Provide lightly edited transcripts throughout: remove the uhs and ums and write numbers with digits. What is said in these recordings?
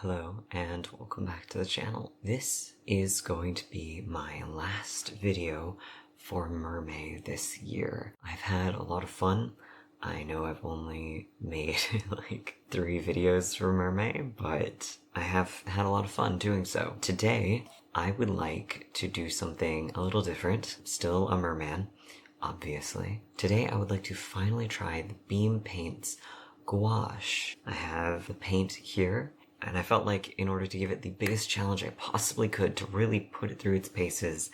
Hello and welcome back to the channel. This is going to be my last video for Mermay this year. I've had a lot of fun. I know I've only made like 3 videos for Mermay, but I have had a lot of fun doing so. Today, I would like to do something a little different. Still a merman, obviously. Today, I would like to finally try the Beam Paints Gouache. I have the paint here, and I felt like in order to give it the biggest challenge I possibly could to really put it through its paces,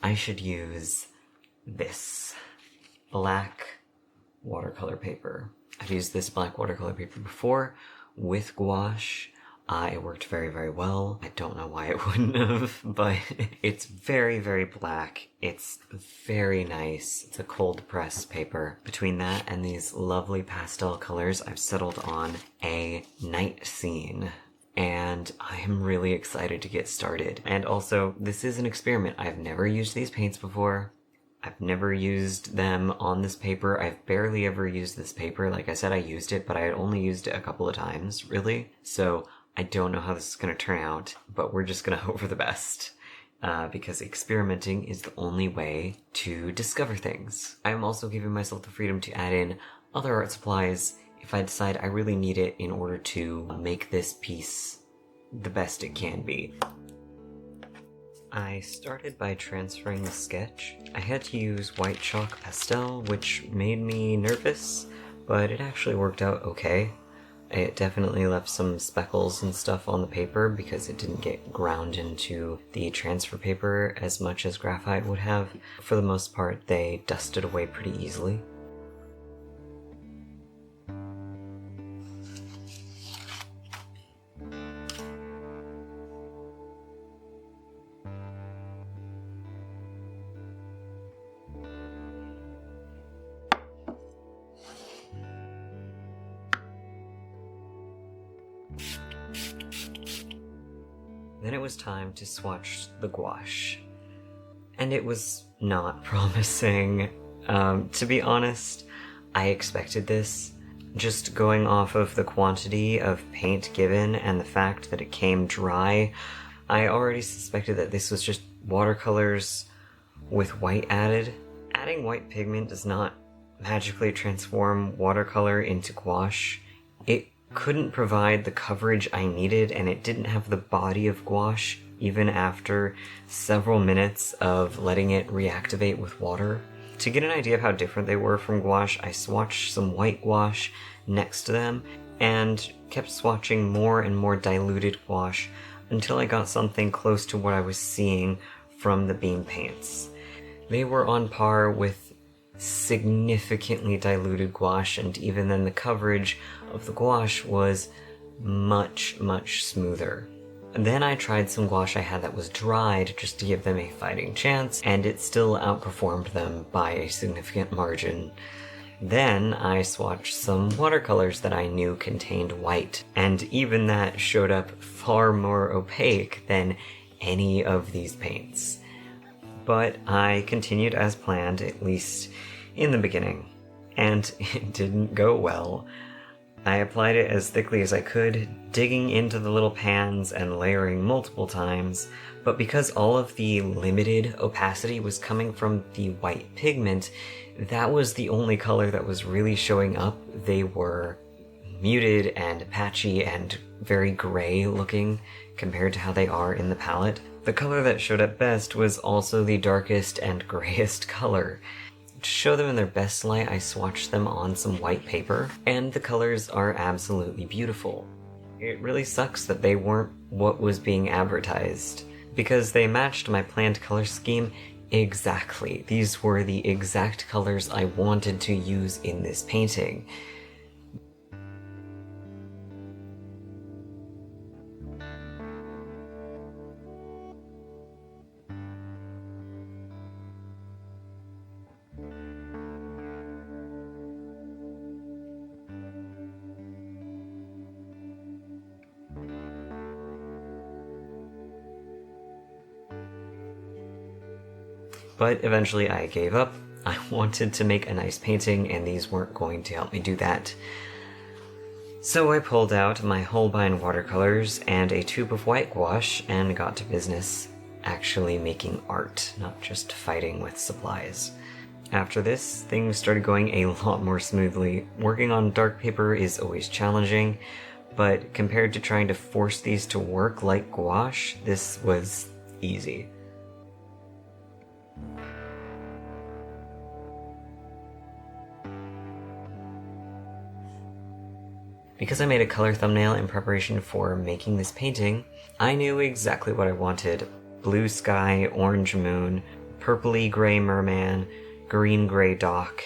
I should use this black watercolor paper. I've used this black watercolor paper before with gouache. It worked very, very well. I don't know why it wouldn't have, but it's very, very black. It's very nice. It's a cold press paper. Between that and these lovely pastel colors, I've settled on a night scene. And I am really excited to get started. And also, this is an experiment. I've never used these paints before. I've never used them on this paper. I've barely ever used this paper. Like I said, I used it, but I had only used it a couple of times, really. So I don't know how this is going to turn out, but we're just going to hope for the best. Because experimenting is the only way to discover things. I'm also giving myself the freedom to add in other art supplies if I decide I really need it in order to make this piece the best it can be. I started by transferring the sketch. I had to use white chalk pastel, which made me nervous, but it actually worked out okay. It definitely left some speckles and stuff on the paper because it didn't get ground into the transfer paper as much as graphite would have. For the most part, they dusted away pretty easily. Then it was time to swatch the gouache. And it was not promising. To be honest, I expected this. Just going off of the quantity of paint given and the fact that it came dry, I already suspected that this was just watercolors with white added. Adding white pigment does not magically transform watercolor into gouache. It couldn't provide the coverage I needed, and it didn't have the body of gouache even after several minutes of letting it reactivate with water. To get an idea of how different they were from gouache, I swatched some white gouache next to them and kept swatching more and more diluted gouache until I got something close to what I was seeing from the Beam paints. They were on par with significantly diluted gouache, and even then the coverage of the gouache was much, much smoother. And then I tried some gouache I had that was dried just to give them a fighting chance, and it still outperformed them by a significant margin. Then I swatched some watercolors that I knew contained white, and even that showed up far more opaque than any of these paints. But I continued as planned, at least in the beginning, and it didn't go well. I applied it as thickly as I could, digging into the little pans and layering multiple times, but because all of the limited opacity was coming from the white pigment, that was the only color that was really showing up. They were muted and patchy and very gray looking compared to how they are in the palette. The color that showed up best was also the darkest and grayest color. To show them in their best light, I swatched them on some white paper, and the colors are absolutely beautiful. It really sucks that they weren't what was being advertised, because they matched my planned color scheme exactly. These were the exact colors I wanted to use in this painting. But eventually I gave up. I wanted to make a nice painting, and these weren't going to help me do that. So I pulled out my Holbein watercolors and a tube of white gouache and got to business, actually making art, not just fighting with supplies. After this, things started going a lot more smoothly. Working on dark paper is always challenging, but compared to trying to force these to work like gouache, this was easy. Because I made a color thumbnail in preparation for making this painting, I knew exactly what I wanted. Blue sky, orange moon, purpley gray merman, green-gray dock,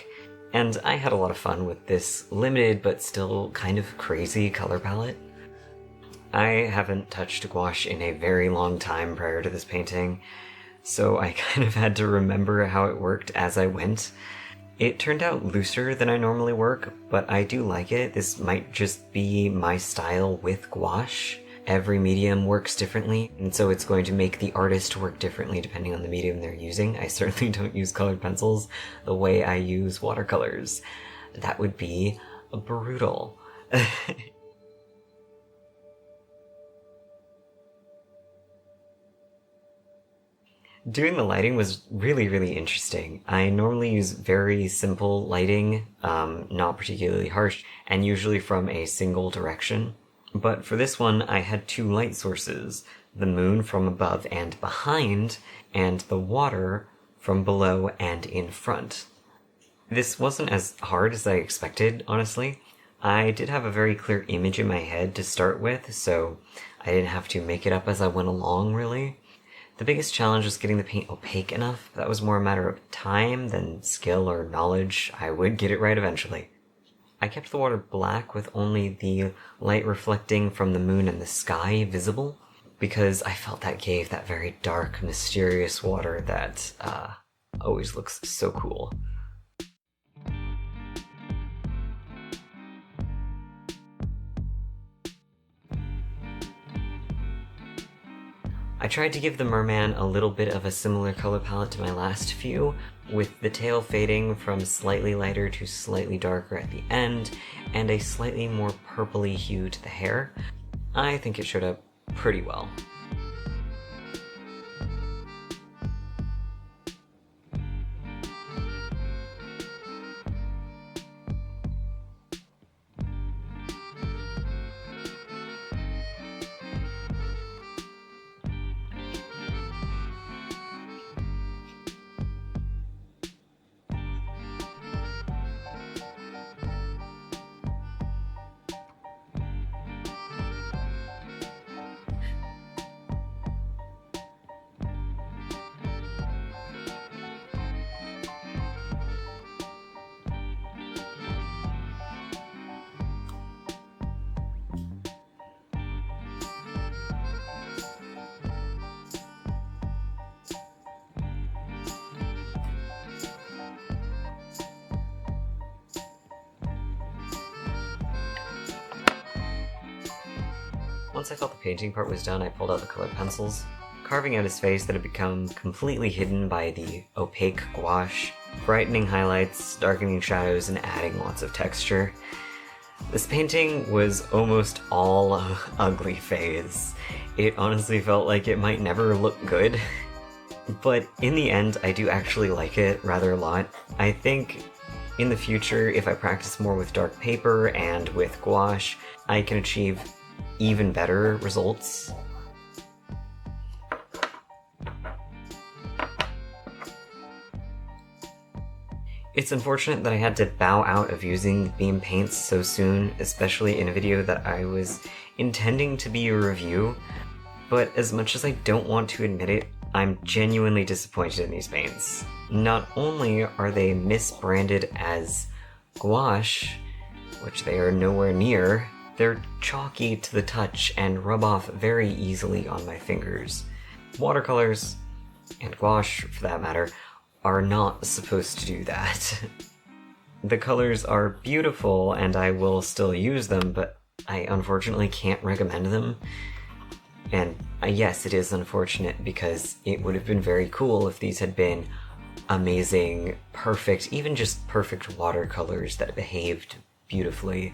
and I had a lot of fun with this limited but still kind of crazy color palette. I haven't touched gouache in a very long time prior to this painting, so I kind of had to remember how it worked as I went. It turned out looser than I normally work, but I do like it. This might just be my style with gouache. Every medium works differently, and so it's going to make the artist work differently depending on the medium they're using. I certainly don't use colored pencils the way I use watercolors. That would be brutal. Doing the lighting was really interesting. I normally use very simple lighting, not particularly harsh, and usually from a single direction. But for this one, I had two light sources, the moon from above and behind, and the water from below and in front. This wasn't as hard as I expected, honestly. I did have a very clear image in my head to start with, so I didn't have to make it up as I went along, really. The biggest challenge was getting the paint opaque enough. That was more a matter of time than skill or knowledge. I would get it right eventually. I kept the water black with only the light reflecting from the moon and the sky visible, because I felt that gave that very dark, mysterious water that always looks so cool. I tried to give the merman a little bit of a similar color palette to my last few, with the tail fading from slightly lighter to slightly darker at the end, and a slightly more purpley hue to the hair. I think it showed up pretty well. Once I felt the painting part was done, I pulled out the colored pencils, carving out his face that had become completely hidden by the opaque gouache, brightening highlights, darkening shadows, and adding lots of texture. This painting was almost all ugly phase. It honestly felt like it might never look good. But in the end, I do actually like it rather a lot. I think in the future, if I practice more with dark paper and with gouache, I can achieve even better results. It's unfortunate that I had to bow out of using beam paints so soon, especially in a video that I was intending to be a review, but as much as I don't want to admit it, I'm genuinely disappointed in these paints. Not only are they misbranded as gouache, which they are nowhere near, they're chalky to the touch and rub off very easily on my fingers. Watercolors, and gouache for that matter, are not supposed to do that. The colors are beautiful and I will still use them, but I unfortunately can't recommend them. And yes, it is unfortunate because it would have been very cool if these had been amazing, perfect, even just perfect watercolors that behaved beautifully.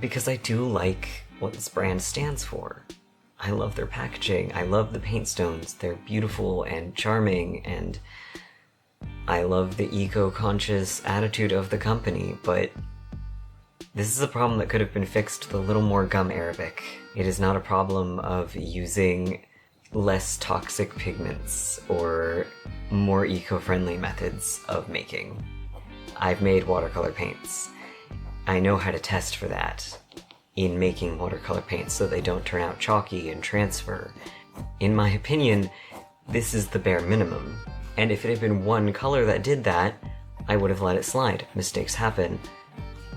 because I do like what this brand stands for. I love their packaging, I love the paint stones, they're beautiful and charming, and I love the eco-conscious attitude of the company, but this is a problem that could have been fixed with a little more gum arabic. It is not a problem of using less toxic pigments or more eco-friendly methods of making. I've made watercolor paints. I know how to test for that in making watercolor paints so they don't turn out chalky and transfer. In my opinion, this is the bare minimum. And if it had been one color that did that, I would have let it slide. Mistakes happen.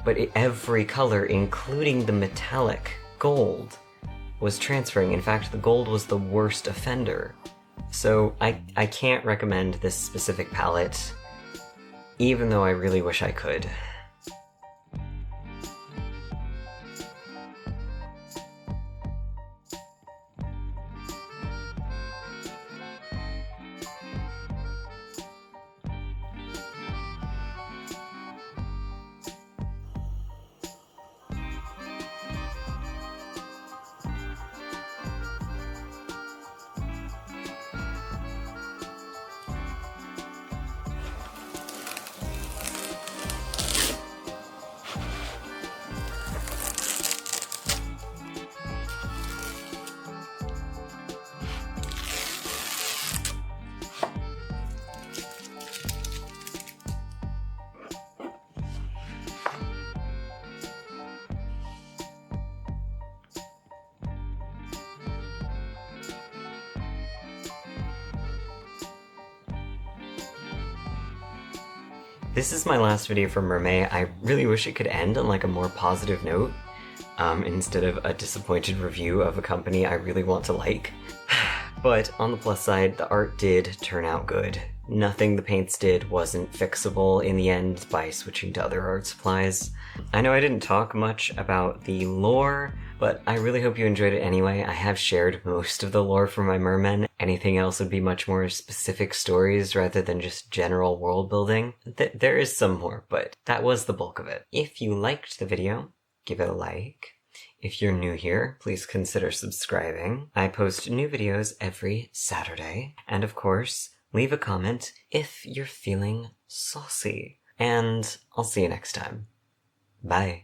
But every color, including the metallic gold, was transferring. In fact, the gold was the worst offender. So I can't recommend this specific palette, even though I really wish I could. This is my last video for Mermay. I really wish it could end on like a more positive note, instead of a disappointed review of a company I really want to like. But on the plus side, the art did turn out good. Nothing the paints did wasn't fixable in the end by switching to other art supplies. I know I didn't talk much about the lore, but I really hope you enjoyed it anyway. I have shared most of the lore for my Merman. Anything else would be much more specific stories rather than just general world building. There is some more, but that was the bulk of it. If you liked the video, give it a like. If you're new here, please consider subscribing. I post new videos every Saturday. And of course, leave a comment if you're feeling saucy. And I'll see you next time. Bye.